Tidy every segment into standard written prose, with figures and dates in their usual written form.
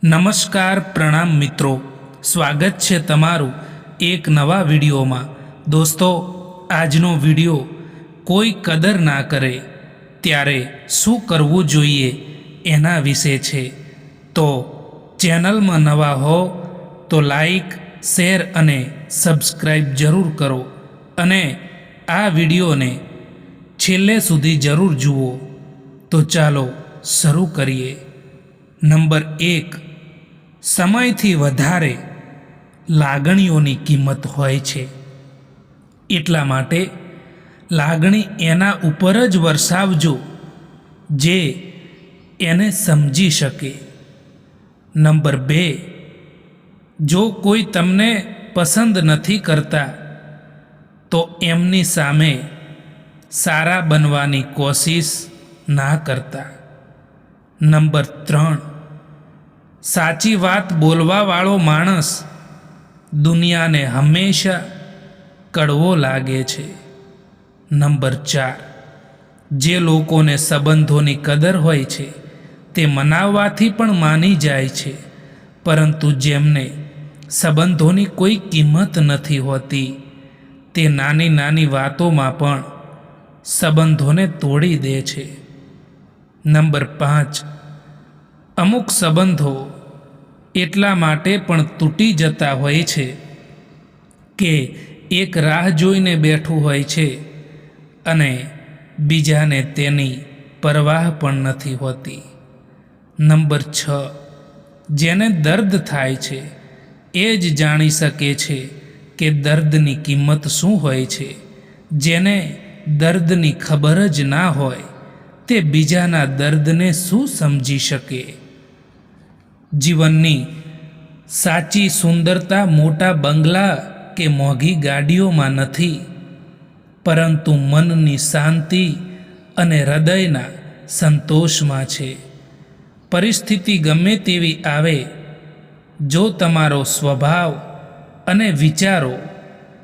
નમસ્કાર પ્રણામ મિત્રો, સ્વાગત છે તમારું એક નવા વિડીયોમાં। દોસ્તો, આજનો વિડીયો કોઈ કદર ના કરે ત્યારે શું કરવું જોઈએ એના વિશે છે। તો ચેનલમાં નવા હો તો લાઈક, શેર અને સબસ્ક્રાઈબ જરૂર કરો અને આ વિડીયોને છેલ્લે સુધી જરૂર જુઓ। તો ચાલો શરૂ કરીએ। નંબર 1, સમયથી વધારે લાગણીઓની કિંમત હોય છે, એટલા માટે લાગણી એના ઉપર જ વરસાવજો જે એને સમજી શકે। નંબર 2, જો કોઈ તમને પસંદ નથી કરતા તો એમની સામે સારા બનવાની કોશિશ ના કરતા। નંબર 3, સાચી વાત બોલવાવાળો માણસ દુનિયાને હંમેશા કડવો લાગે છે। નંબર 4, જે લોકોને સંબંધોની કદર હોય છે તે મનાવવાથી પણ માની જાય છે, પરંતુ જેમને સંબંધોની કોઈ કિંમત નથી હોતી તે નાની નાની વાતોમાં પણ સંબંધોને તોડી દે છે। નંબર 5, અમુક સંબંધો એટલા માટે પણ તૂટી જતા હોય છે કે એક રાહ જોઈને બેઠું હોય છે અને બીજાને તેની પરવાહ પણ નથી હોતી। નંબર 6, જેને દર્દ થાય છે એ જ જાણી શકે છે કે દર્દની કિંમત શું હોય છે। જેને દર્દની ખબર જ ના હોય તે બીજાના દર્દને શું સમજી શકે। જીવનની સાચી સુંદરતા મોટા બંગલા કે મોંઘી ગાડીઓમાં નથી, પરંતુ મનની શાંતિ અને હૃદયના સંતોષમાં છે। પરિસ્થિતિ ગમે તેવી આવે, જો તમારો સ્વભાવ અને વિચારો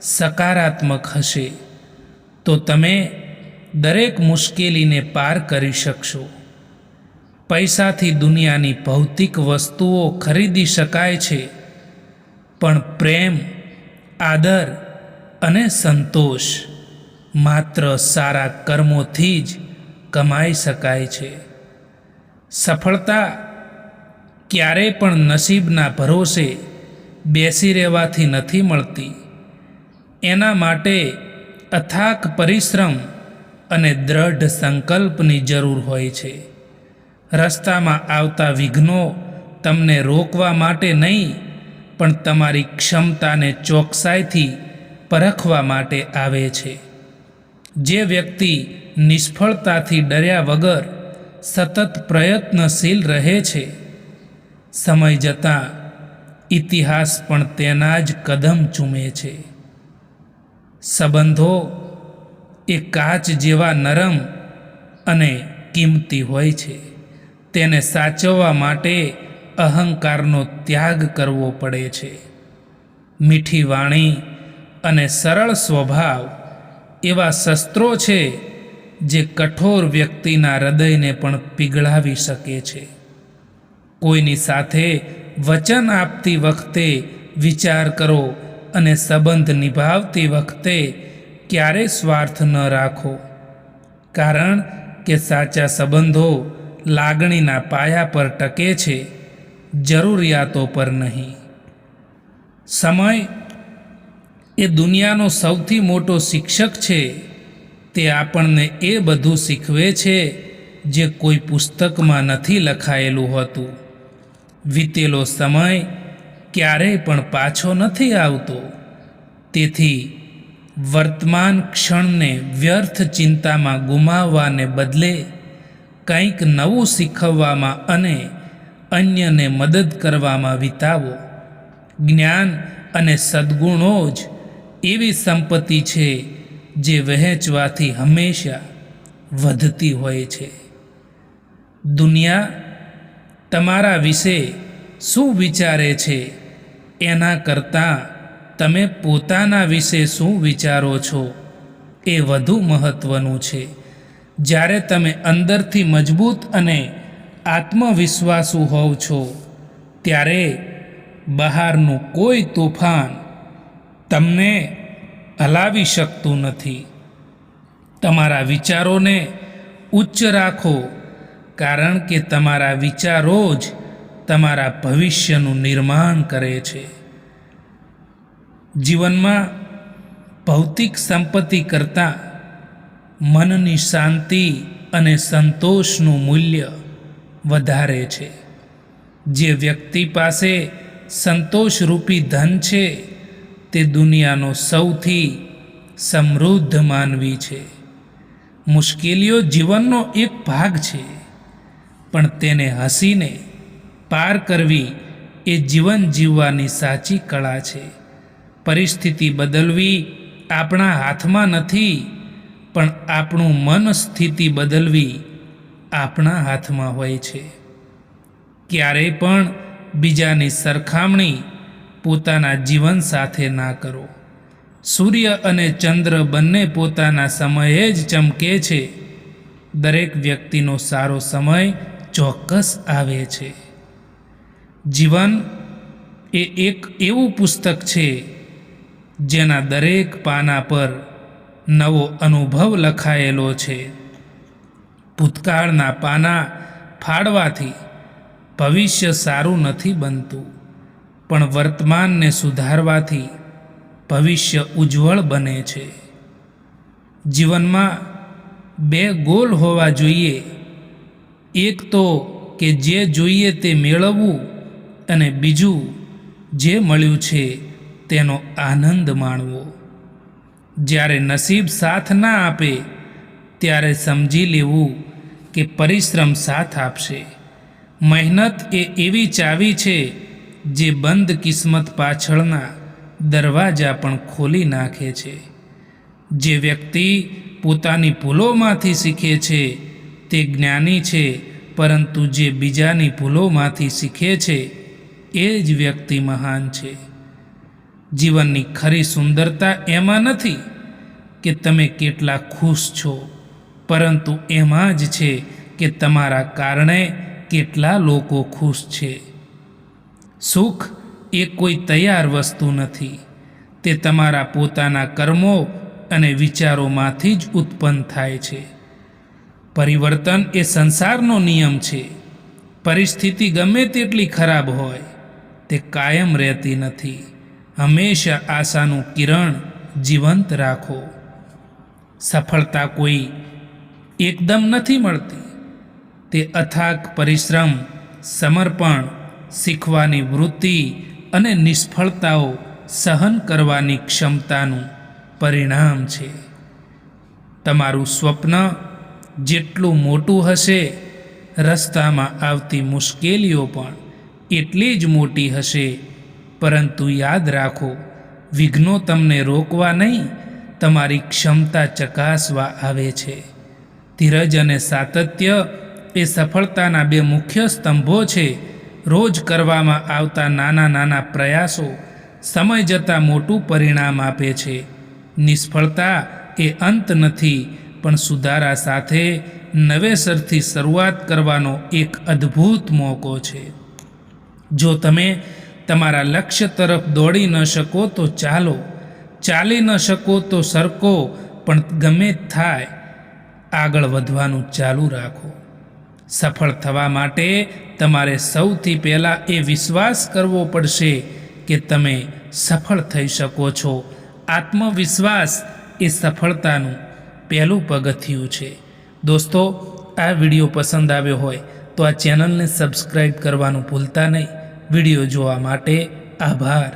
સકારાત્મક હશે તો તમે દરેક મુશ્કેલીને પાર કરી શકશો। પૈસાથી દુનિયાની ભૌતિક વસ્તુઓ ખરીદી શકાય છે, પણ પ્રેમ, આદર અને સંતોષ માત્ર સારા કર્મોથી જ કમાઈ શકાય છે। સફળતા ક્યારેય પણ નસીબના ભરોસે બેસી રહેવાથી નથી મળતી, એના માટે અથાક પરિશ્રમ અને દ્રઢ સંકલ્પની જરૂર હોય છે। રસ્તામાં આવતા વિઘ્નો તમને રોકવા માટે નહીં, પણ તમારી ક્ષમતાને ચોકસાઈથી પરખવા માટે આવે છે। જે વ્યક્તિ નિષ્ફળતાથી ડર્યા વગર સતત પ્રયત્નશીલ રહે છે, સમય જતાં ઇતિહાસ પણ તેના જ કદમ ચૂમે છે। સંબંધો એ કાચ જેવા નરમ અને કિંમતી હોય છે, તેને સાચવવા માટે અહંકારનો ત્યાગ કરવો પડે છે। મીઠી વાણી અને સરળ સ્વભાવ એવા શસ્ત્રો છે જે કઠોર વ્યક્તિના હૃદયને પણ પીગળાવી શકે છે। કોઈની સાથે વચન આપતી વખતે વિચાર કરો અને સંબંધ નિભાવતી વખતે ક્યારેય સ્વાર્થ ન રાખો, કારણ કે સાચા સંબંધો લાગણીના પાયા પર ટકે છે, જરૂરિયાતો પર નહીં। સમય એ દુનિયાનો સૌથી મોટો શિક્ષક છે। તે આપણને એ બધું શીખવે છે જે કોઈ પુસ્તકમાં નથી લખાયેલું હોતું। વીતેલો સમય ક્યારેય પણ પાછો નથી આવતો, તેથી વર્તમાન ક્ષણને વ્યર્થ ચિંતામાં ગુમાવવાને બદલે કંઈક નવું શીખવવામાં અને અન્યને મદદ કરવામાં વિતાવો। જ્ઞાન અને સદ્ગુણો જ એવી સંપત્તિ છે જે વહેંચવાથી હંમેશા વધતી હોય છે। દુનિયા તમારા વિશે શું વિચારે છે એના કરતાં તમે પોતાના વિશે શું વિચારો છો એ વધુ મહત્ત્વનું છે। જ્યારે તમે અંદરથી મજબૂત અને આત્મવિશ્વાસુ હોવ છો ત્યારે બહારનું કોઈ તોફાન તમને હલાવી શકતું નથી. તમારા વિચારોને ઉચ્ચ રાખો, કારણ કે તમારા વિચારો જ તમારા ભવિષ્યનું નિર્માણ કરે છે. જીવનમાં ભૌતિક સંપત્તિ કરતાં મનની શાંતિ અને સંતોષનું મૂલ્ય વધારે છે. જે વ્યક્તિ પાસે સંતોષરૂપી ધન છે તે દુનિયાનો સૌથી સમૃદ્ધ માનવી છે. મુશ્કેલીઓ જીવનનો એક ભાગ છે, પણ તેને હસીને પાર કરવી એ જીવન જીવવાની સાચી કળા છે. પરિસ્થિતિ બદલવી આપણા હાથમાં નથી, પણ આપણું મન સ્થિતિ બદલવી આપણા હાથમાં હોય છે. ક્યારેય પણ બીજાની સરખામણી પોતાના જીવન સાથે ના કરો. સૂર્ય અને ચંદ્ર બંને પોતાના સમયે જ ચમકે છે. દરેક વ્યક્તિનો સારો સમય ચોક્કસ આવે છે. જીવન એ એક એવું પુસ્તક છે જેના દરેક પાના પર નવો અનુભવ લખાયેલો છે. ભૂતકાળના પાના ફાડવાથી ભવિષ્ય સારું નથી બનતું, પણ વર્તમાનને સુધારવાથી ભવિષ્ય ઉજ્જવળ બને છે. જીવનમાં બે ગોલ હોવા જોઈએ. એક તો કે જે જોઈએ તે મેળવવું, અને બીજું જે મળ્યું છે તેનો આનંદ માણવો. જ્યારે નસીબ સાથ ના આપે ત્યારે સમજી લેવું કે પરિશ્રમ સાથ આપશે. મહેનત એ એવી ચાવી છે જે બંધ કિસ્મત પાછળના દરવાજા પણ ખોલી નાખે છે. જે વ્યક્તિ પોતાની ભૂલોમાંથી શીખે છે તે જ્ઞાની છે, પરંતુ જે બીજાની ભૂલોમાંથી શીખે છે એ જ વ્યક્તિ મહાન છે. જીવનની ખરી સુંદરતા એમાં નથી કે તમે કેટલા ખુશ છો, પરંતુ એમાં જ છે કે તમારા કારણે કેટલા લોકો ખુશ છે. સુખ એ કોઈ તૈયાર વસ્તુ નથી, તે તમારા પોતાના કર્મો અને વિચારોમાંથી જ ઉત્પન્ન થાય છે. પરિવર્તન એ સંસારનો નિયમ છે. પરિસ્થિતિ ગમે તેટલી ખરાબ હોય તે કાયમ રહેતી નથી. હંમેશા આશાનું કિરણ જીવંત રાખો. સફળતા કોઈ એકદમ નથી મળતી. તે અથાગ પરિશ્રમ, સમર્પણ, શીખવાની વૃત્તિ અને નિષ્ફળતાઓ સહન કરવાની ક્ષમતાનું પરિણામ છે. તમારું સ્વપ્ન જેટલું મોટું હશે, રસ્તામાં આવતી મુશ્કેલીઓ પણ એટલી જ મોટી હશે. પરંતુ યાદ રાખો, વિઘ્નો તમને રોકવા નહીં, તમારી ક્ષમતા ચકાસવા આવે છે. ધીરજ અને સાતત્ય એ સફળતાના બે મુખ્ય સ્તંભો છે. રોજ કરવામાં આવતા નાના નાના પ્રયાસો સમય જતાં મોટું પરિણામ આપે છે. નિષ્ફળતા એ અંત નથી, પણ સુધારા સાથે નવેસરથી શરૂઆત કરવાનો એક અદ્ભુત મોકો છે. જો તમે તમારા લક્ષ્ય તરફ દોડી ન શકો તો ચાલો, ચાલી ન શકો તો સરકો, પણ ગમે થાય આગળ વધવાનું ચાલુ રાખો. સફળ થવા માટે તમારે સૌથી પહેલાં એ વિશ્વાસ કરવો પડશે કે તમે સફળ થઈ શકો છો. આત્મવિશ્વાસ એ સફળતાનું પહેલું પગથિયું છે. દોસ્તો, આ વિડીયો પસંદ આવ્યો હોય તો આ ચેનલને સબસ્ક્રાઈબ કરવાનું ભૂલતા નહીં. વિડીયો જોવા માટે આભાર.